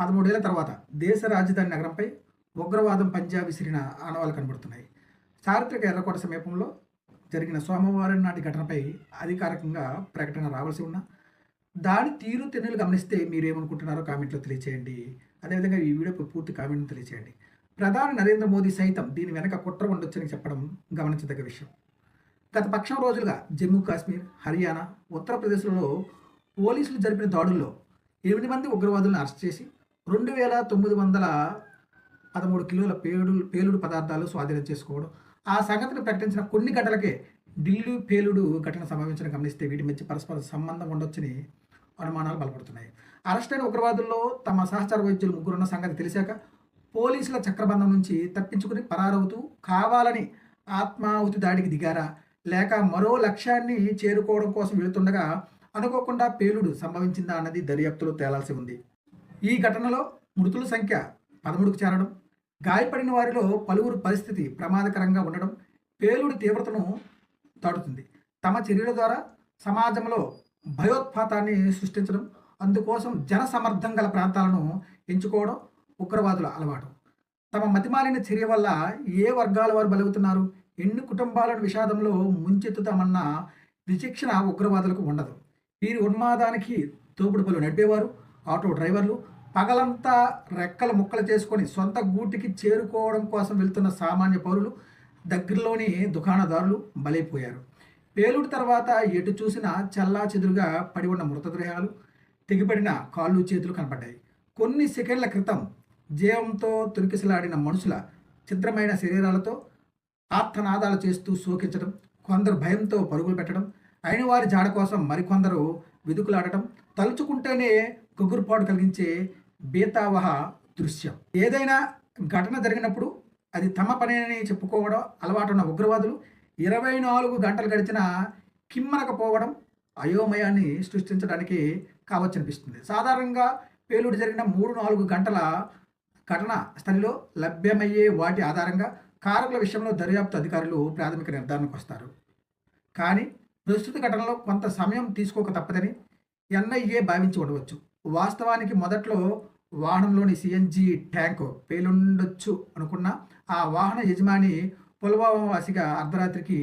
13 ఏళ్ల తర్వాత దేశ రాజధాని నగరంపై ఉగ్రవాదం పంజా విసిరిన ఆనవాళ్లు కనబడుతున్నాయి. చారిత్రక ఎర్రకోట సమీపంలో జరిగిన సోమవారం నాటి ఘటనపై అధికారికంగా ప్రకటన రావాల్సి ఉన్నా, దాని తీరుతెన్నులు గమనిస్తే మీరేమనుకుంటున్నారో కామెంట్లో తెలియచేయండి. అదేవిధంగా ఈ వీడియోపై పూర్తి కామెంట్ను తెలియచేయండి. ప్రధాని నరేంద్ర మోదీ సైతం దీని వెనక కుట్ర ఉండొచ్చని చెప్పడం గమనించదగ్గ విషయం. గత పక్షం రోజులుగా జమ్మూ కాశ్మీర్, హర్యానా, ఉత్తరప్రదేశ్లలో పోలీసులు జరిపిన దాడుల్లో 8 మంది ఉగ్రవాదులను అరెస్ట్ చేసి 2913 కిలోల పేలుడు పదార్థాలు స్వాధీనం చేసుకోవడం, ఆ సంగతిని ప్రకటించిన కొన్ని గంటలకే ఢిల్లీ పేలుడు ఘటన సంభవించడం గమనిస్తే వీటి మధ్య పరస్పర సంబంధం ఉండొచ్చని అనుమానాలు బలపడుతున్నాయి. అరెస్ట్ అయిన ఉగ్రవాదుల్లో తమ సహచర వైద్యులు ముగ్గురున్న సంగతి తెలిసాక పోలీసుల చక్రబంధం నుంచి తప్పించుకుని పరారవుతూ కావాలని ఆత్మాహుతి దాడికి దిగారా, లేక మరో లక్ష్యాన్ని చేరుకోవడం కోసం వెళుతుండగా అనుకోకుండా పేలుడు సంభవించిందా అన్నది దర్యాప్తులో తేలాల్సి ఉంది. ఈ ఘటనలో మృతుల సంఖ్య 13కు చేరడం, గాయపడిన వారిలో పలువురు పరిస్థితి ప్రమాదకరంగా ఉండడం పేలుడు తీవ్రతను దాటుతుంది. తమ చర్యల ద్వారా సమాజంలో భయోత్పాతాన్ని సృష్టించడం, అందుకోసం జనసమర్థం గల ప్రాంతాలను ఎంచుకోవడం ఉగ్రవాదుల అలవాటు. తమ మతిమాలిన చర్య వల్ల ఏ వర్గాల వారు బలవుతున్నారు, ఎన్ని కుటుంబాలను విషాదంలో ముంచెత్తుతామన్న విచక్షణ ఉగ్రవాదులకు ఉండదు. వీరి ఉన్మాదానికి తోపుడు పనులు నడిపేవారు, ఆటో డ్రైవర్లు, పగలంతా రెక్కలు ముక్కలు చేసుకొని సొంత గూటికి చేరుకోవడం కోసం వెళ్తున్న సామాన్య పౌరులు, దగ్గరలోని దుకాణదారులు బలైపోయారు. పేలుడు తర్వాత ఎటు చూసినా చల్లా చెదురుగా పడి ఉన్న మృతదేహాలు, తెగిపడిన కాళ్ళు చేతులు కనపడ్డాయి. కొన్ని సెకండ్ల క్రితం జీవంతో తొలికిసలాడిన మనుషుల చిత్రమైన శరీరాలతో ఆర్తనాదాలు చేస్తూ శోకించడం, కొందరు భయంతో పరుగులు పెట్టడం, అయిన వారి జాడ కోసం మరికొందరు వెదుకులాడటం తలుచుకుంటేనే గుగ్గురుపాటు కలిగించే బేతావహ దృశ్యం. ఏదైనా ఘటన జరిగినప్పుడు అది తమ పని అని చెప్పుకోవడం అలవాటున్న ఉగ్రవాదులు 24 గంటలు గడిచినా కిమ్మనకపోవడం అయోమయాన్ని సృష్టించడానికి కావచ్చనిపిస్తుంది. సాధారణంగా పేలుడు జరిగిన 3-4 గంటల ఘటన స్థలిలో లభ్యమయ్యే వాటి ఆధారంగా కారకుల విషయంలో దర్యాప్తు అధికారులు ప్రాథమిక నిర్ధారణకు వస్తారు. కానీ ప్రస్తుత ఘటనలో కొంత సమయం తీసుకోక తప్పదని ఎన్ఐఏ భావించి ఉండవచ్చు. వాస్తవానికి మొదట్లో వాహనంలోని సిఎన్జి ట్యాంకు పేలుండొచ్చు అనుకున్న ఆ వాహన యజమాని పుల్వామా వాసిగా అర్ధరాత్రికి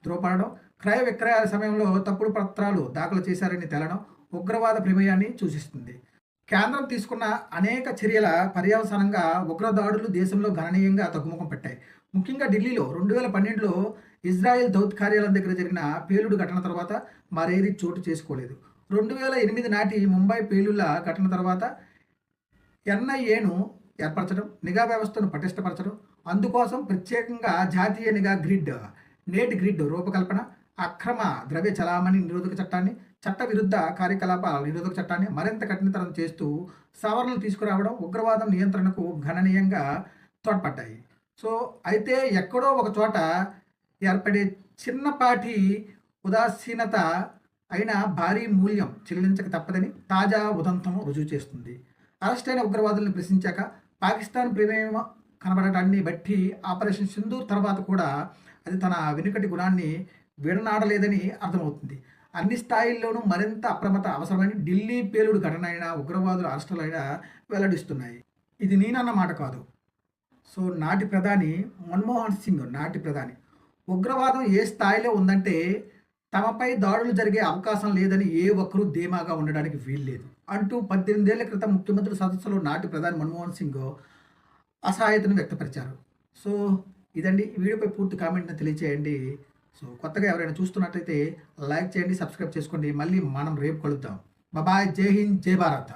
ధృవపడడం, క్రయ విక్రయాల సమయంలో తప్పుడు పత్రాలు దాఖలు చేశారని తేలడం ఉగ్రవాద ప్రమేయాన్ని సూచిస్తుంది. కేంద్రం తీసుకున్న అనేక చర్యల పర్యవసానంగా ఉగ్రదాడులు దేశంలో గణనీయంగా తగ్గుముఖం పెట్టాయి. ముఖ్యంగా ఢిల్లీలో 2012లో ఇజ్రాయెల్ దౌత్ కార్యాలయం దగ్గర జరిగిన పేలుడు ఘటన తర్వాత మరేది చోటు చేసుకోలేదు. 2008 నాటి ముంబై పేలుళ్ల ఘటన తర్వాత ఎన్ఐఏను ఏర్పరచడం, నిఘా వ్యవస్థను పటిష్టపరచడం, అందుకోసం ప్రత్యేకంగా జాతీయ నిఘా నేటి గ్రిడ్ రూపకల్పన, అక్రమ ద్రవ్య చలామణి నిరోధక చట్టాన్ని, చట్ట విరుద్ధ కార్యకలాపాల నిరోధక చట్టాన్ని మరింత కఠినతరం చేస్తూ సవరణలు తీసుకురావడం ఉగ్రవాదం నియంత్రణకు గణనీయంగా తోడ్పడ్డాయి. అయితే ఎక్కడో ఒక చోట ఏర్పడే చిన్నపాటి ఉదాసీనత అయినా భారీ మూల్యం చెల్లించక తప్పదని తాజా ఉదంతం రుజువు చేస్తుంది. అరెస్ట్ అయిన ఉగ్రవాదులను ప్రశ్నించాక పాకిస్తాన్ ప్రేమ కనబడటాన్ని బట్టి ఆపరేషన్ సింధూర్ తర్వాత కూడా అది తన వెనుకటి గుణాన్ని విడనాడలేదని అర్థమవుతుంది. అన్ని స్థాయిల్లోనూ మరింత అప్రమత్త అవసరమని ఢిల్లీ పేలుడు ఘటన అయినా ఉగ్రవాదుల అరెస్టులైనా వెల్లడిస్తున్నాయి. ఇది నేనన్న మాట కాదు. నాటి ప్రధాని మన్మోహన్ సింగ్ ఉగ్రవాదం ఏ స్థాయిలో ఉందంటే తమపై దాడులు జరిగే అవకాశం లేదని ఏ ఒక్కరూ ధీమాగా ఉండడానికి వీల్లేదు అంటూ 18 ఏళ్ల క్రితం ముఖ్యమంత్రి సదస్సులో నాటి ప్రధాని మన్మోహన్ సింగ్ అసహాయతను వ్యక్తపరిచారు. ఇదండి ఈ వీడియోపై పూర్తి కామెంట్ని తెలియచేయండి. కొత్తగా ఎవరైనా చూస్తున్నట్లయితే లైక్ చేయండి, సబ్స్క్రైబ్ చేసుకోండి. మళ్ళీ మనం రేపు కలుద్దాం. బాయ్, జై హింద్, జై భారత్.